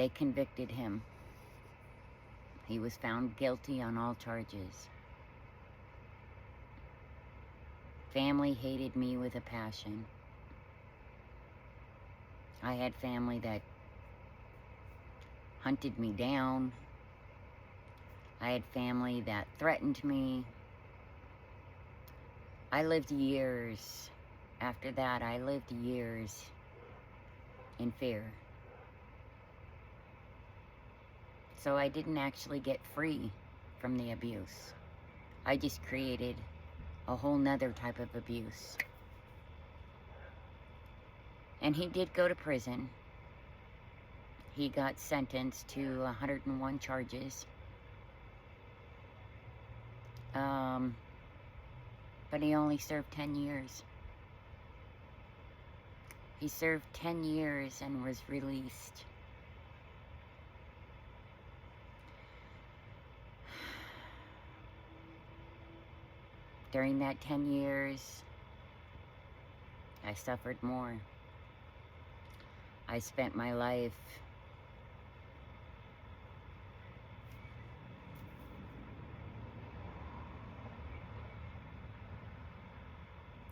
They convicted him. He was found guilty on all charges. Family hated me with a passion. I had family that hunted me down. I had family that threatened me. I lived years. After that, I lived years in fear. So I didn't actually get free from the abuse. I just created a whole nother type of abuse. And he did go to prison. He got sentenced to 101 charges. But he only served 10 years. He served 10 years and was released. During that 10 years, I suffered more. I spent my life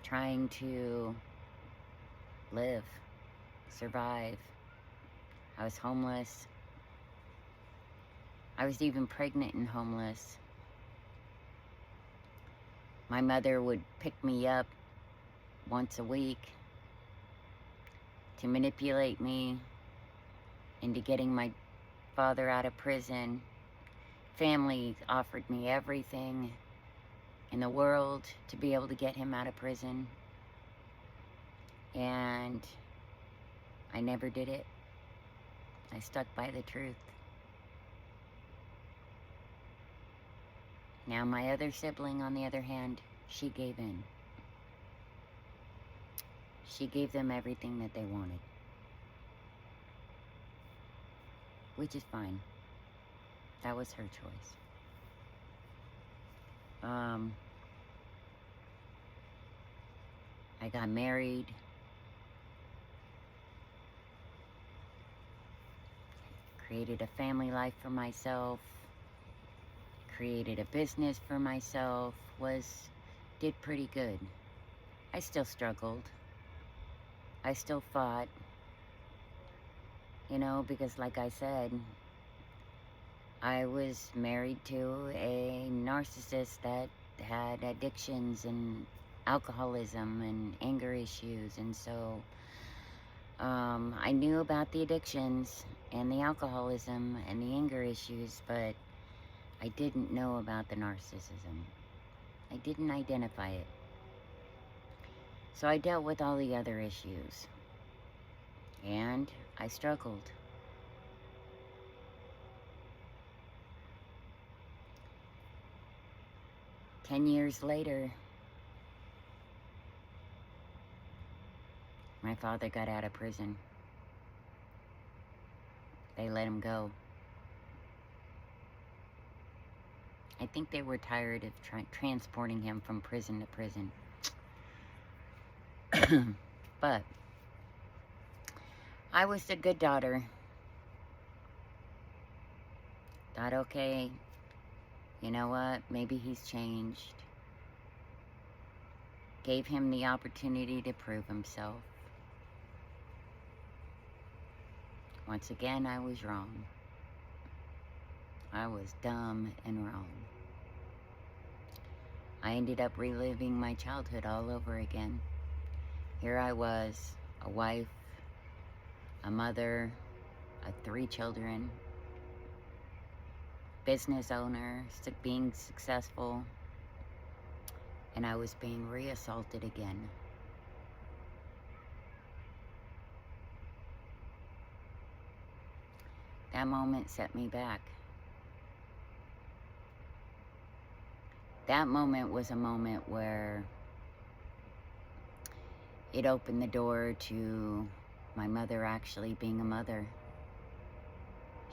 trying to live, survive. I was homeless. I was even pregnant and homeless. My mother would pick me up once a week to manipulate me into getting my father out of prison. Family offered me everything in the world to be able to get him out of prison. And I never did it. I stuck by the truth. Now my other sibling, on the other hand, she gave in. She gave them everything that they wanted. Which is fine. That was her choice. I got married. Created a family life for myself. Created a business for myself. Did pretty good. I still struggled. I still fought. You know, because like I said, I was married to a narcissist that had addictions and alcoholism and anger issues, and so I knew about the addictions and the alcoholism and the anger issues, but I didn't know about the narcissism. I didn't identify it. So I dealt with all the other issues, and I struggled. Ten years later, my father got out of prison. They let him go. I think they were tired of transporting him from prison to prison. But I was a good daughter. Thought, okay, you know what? Maybe he's changed. Gave him the opportunity to prove himself. Once again, I was wrong. I was dumb and wrong. I ended up reliving my childhood all over again. Here I was, a wife, a mother, of 3 children, business owner, being successful, and I was being reassaulted again. That moment set me back. That moment was a moment where it opened the door to my mother actually being a mother.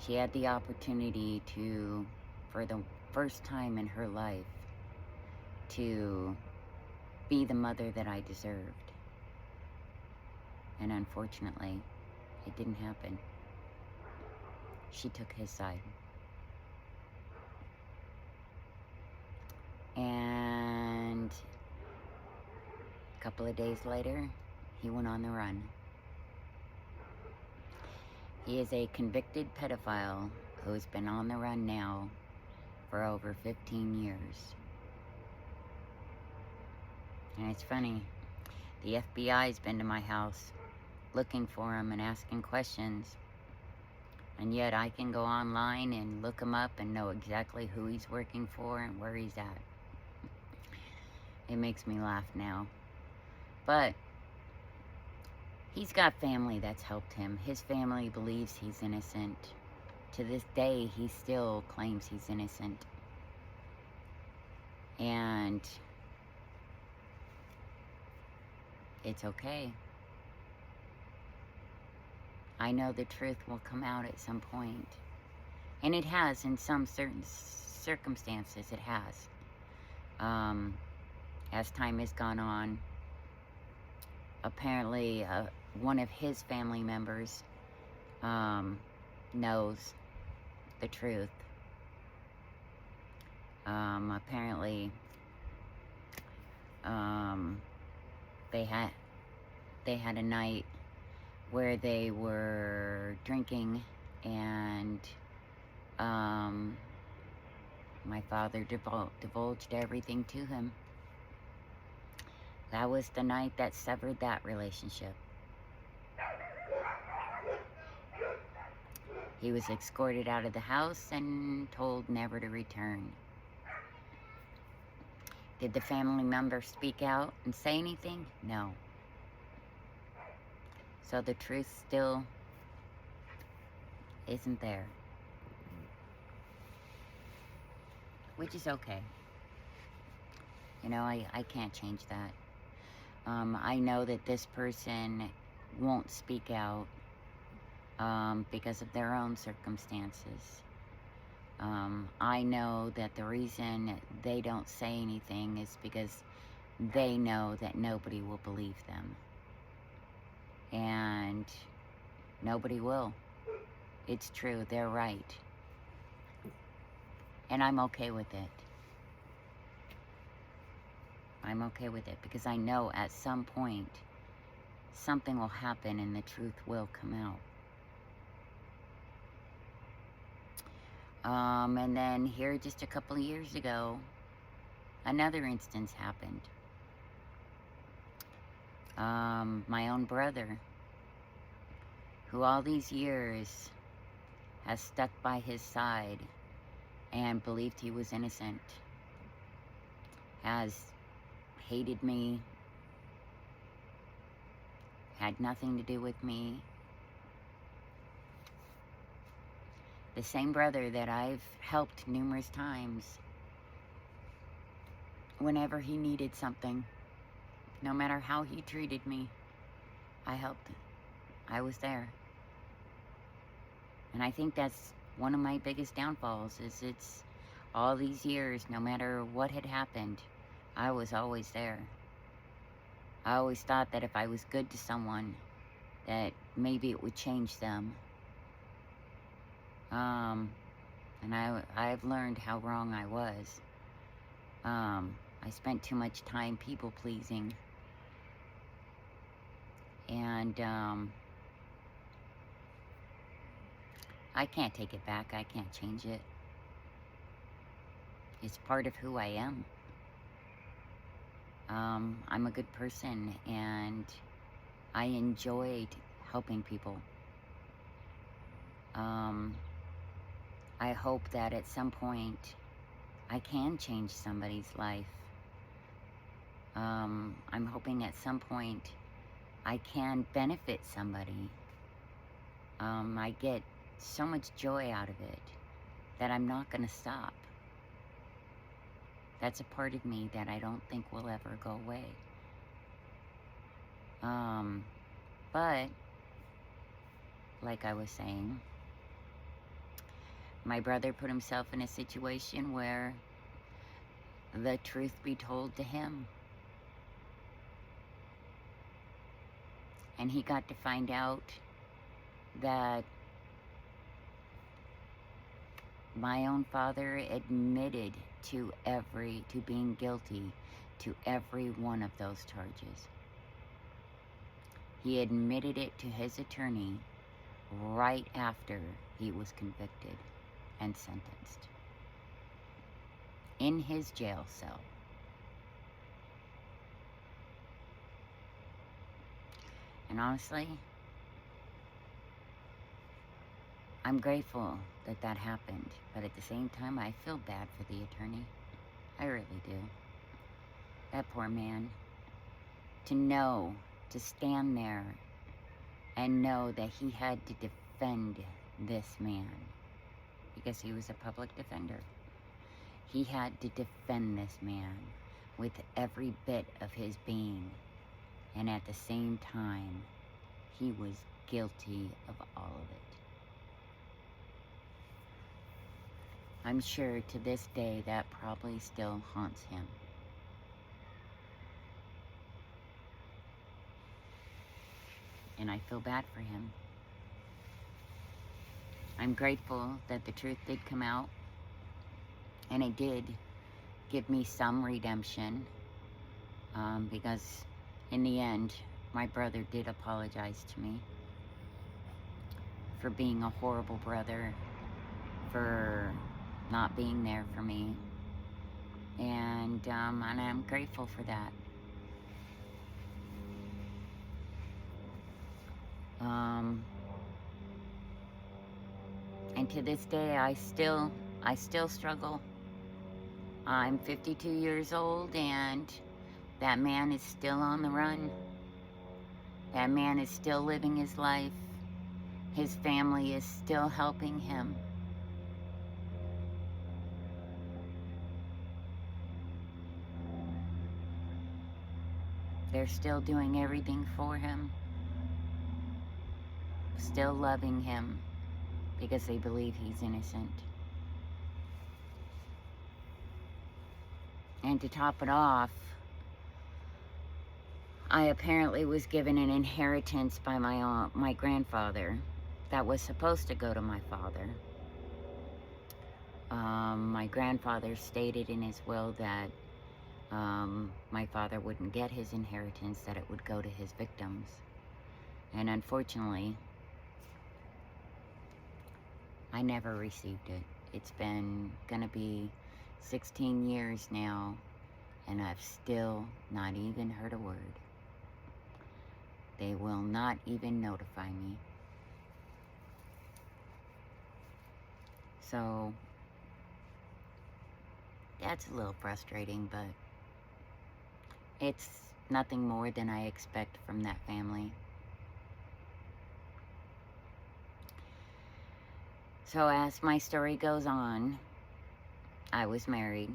She had the opportunity to, for the first time in her life, to be the mother that I deserved. And unfortunately, it didn't happen. she took his side. And a couple of days later, he went on the run. He is a convicted pedophile who's been on the run now for over 15 years. And it's funny, the FBI's been to my house looking for him and asking questions. And yet I can go online and look him up and know exactly who he's working for and where he's at. It makes me laugh now. But he's got family that's helped him. His family believes he's innocent. To this day, he still claims he's innocent. And it's okay. I know the truth will come out at some point. And it has in some certain circumstances, it has. As time has gone on, apparently one of his family members knows the truth. Apparently they had a night where they were drinking, and my father divulged everything to him. That was the night that severed that relationship. He was escorted out of the house and told never to return. Did the family member speak out and say anything? No. So the truth still isn't there. Which is okay. You know, I can't change that. I know that this person won't speak out because of their own circumstances. I know that the reason they don't say anything is because they know that nobody will believe them. And nobody will. It's true, they're right. And I'm okay with it. I'm okay with it because I know at some point something will happen and the truth will come out. And then here just a couple of years ago, another instance happened. My own brother, who all these years has stuck by his side and believed he was innocent, has hated me, had nothing to do with me. The same brother that I've helped numerous times whenever he needed something, no matter how he treated me, I helped. I was there. And I think that's one of my biggest downfalls, is it's all these years, no matter what had happened, I was always there. I always thought that if I was good to someone, that maybe it would change them. And I've learned how wrong I was. I spent too much time people pleasing. And I can't take it back. I can't change it. It's part of who I am. I'm a good person, and I enjoyed helping people. I hope that at some point I can change somebody's life. I'm hoping at some point I can benefit somebody. I get so much joy out of it that I'm not going to stop. That's a part of me that I don't think will ever go away. But, like I was saying, my brother put himself in a situation where the truth be told to him. And he got to find out that my own father admitted to being guilty to every one of those charges. He admitted it to his attorney right after he was convicted and sentenced in his jail cell. And honestly, I'm grateful that that happened, but at the same time, I feel bad for the attorney. I really do. That poor man. To stand there and know that he had to defend this man because he was a public defender. He had to defend this man with every bit of his being, and at the same time, he was guilty of all of it. I'm sure to this day that probably still haunts him. And I feel bad for him. I'm grateful that the truth did come out, and it did give me some redemption, because in the end, my brother did apologize to me for being a horrible brother, for not being there for me, and I'm grateful for that. And to this day, I still struggle. I'm 52 years old, and that man is still on the run. That man is still living his life. His family is still helping him. They're still doing everything for him. Still loving him because they believe he's innocent. And to top it off, I apparently was given an inheritance by my grandfather that was supposed to go to my father. My grandfather stated in his will that my father wouldn't get his inheritance, that it would go to his victims. And unfortunately, I never received it. It's been gonna be 16 years now, and I've still not even heard a word. They will not even notify me. So that's a little frustrating, but it's nothing more than I expect from that family. So as my story goes on, I was married.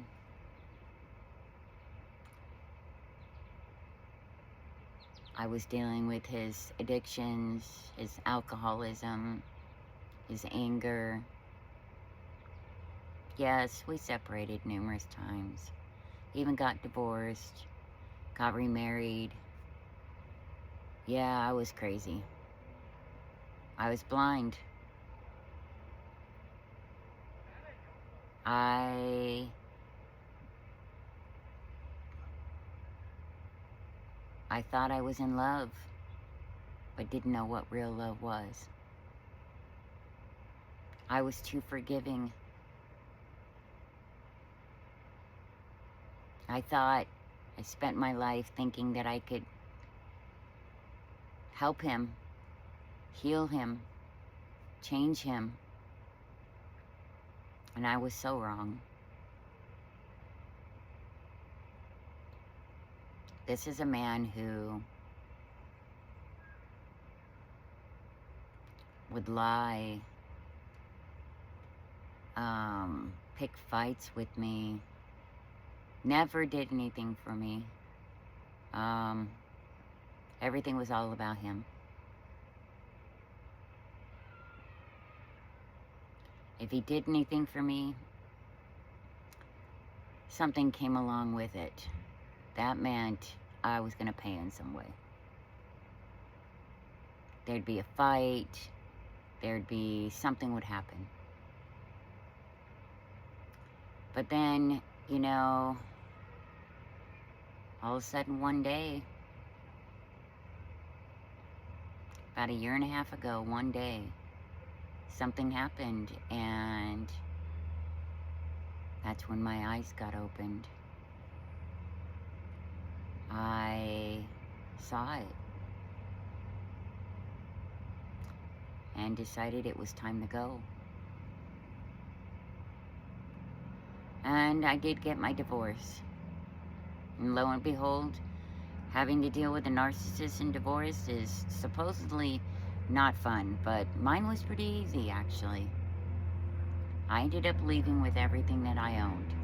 I was dealing with his addictions, his alcoholism, his anger. Yes, we separated numerous times. Even got divorced, got remarried. Yeah, I was crazy. I was blind. I thought I was in love, but didn't know what real love was. I was too forgiving. I thought I spent my life thinking that I could help him, heal him, change him. And I was so wrong. This is a man who would lie, pick fights with me, never did anything for me. Everything was all about him. If he did anything for me, something came along with it. That meant I was going to pay in some way. There'd be a fight. Something would happen. But then, you know, all of a sudden one day, about a year and a half ago, one day, something happened, and that's when my eyes got opened. I saw it and decided it was time to go. And I did get my divorce. And lo and behold, having to deal with a narcissist in divorce is supposedly not fun, but mine was pretty easy, actually. I ended up leaving with everything that I owned.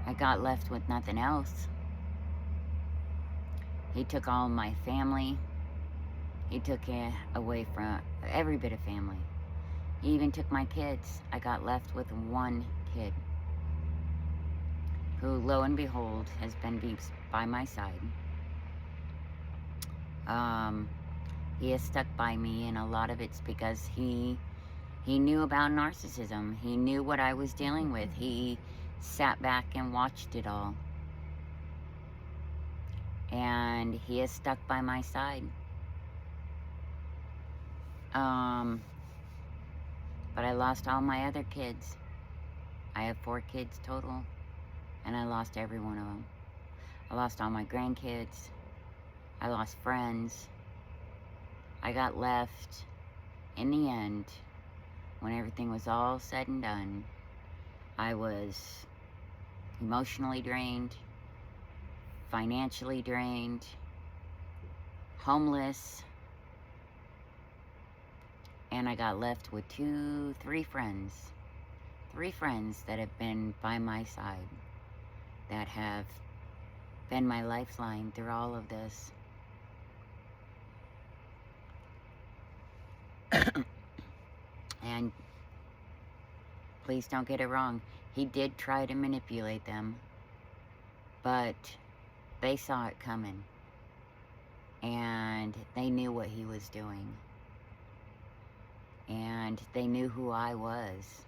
I got left with nothing else. He took all my family. He took away from every bit of family. He even took my kids. I got left with one kid, who, lo and behold, has been by my side. He has stuck by me, and a lot of it's because he knew about narcissism. He knew what I was dealing with. He sat back and watched it all. And he has stuck by my side. But I lost all my other kids. I have 4 kids total, and I lost every one of them. I lost all my grandkids. I lost friends. I got left, in the end, when everything was all said and done, I was emotionally drained, financially drained, homeless, and I got left with 3 friends. 3 friends that have been by my side, that have been my lifeline through all of this. And please don't get it wrong, he did try to manipulate them, but they saw it coming, and they knew what he was doing, and they knew who I was,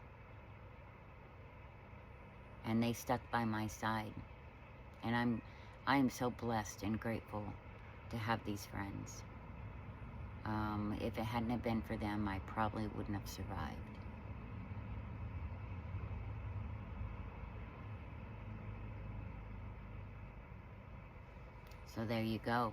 and they stuck by my side. And I am so blessed and grateful to have these friends. If it hadn't have been for them, I probably wouldn't have survived. So there you go.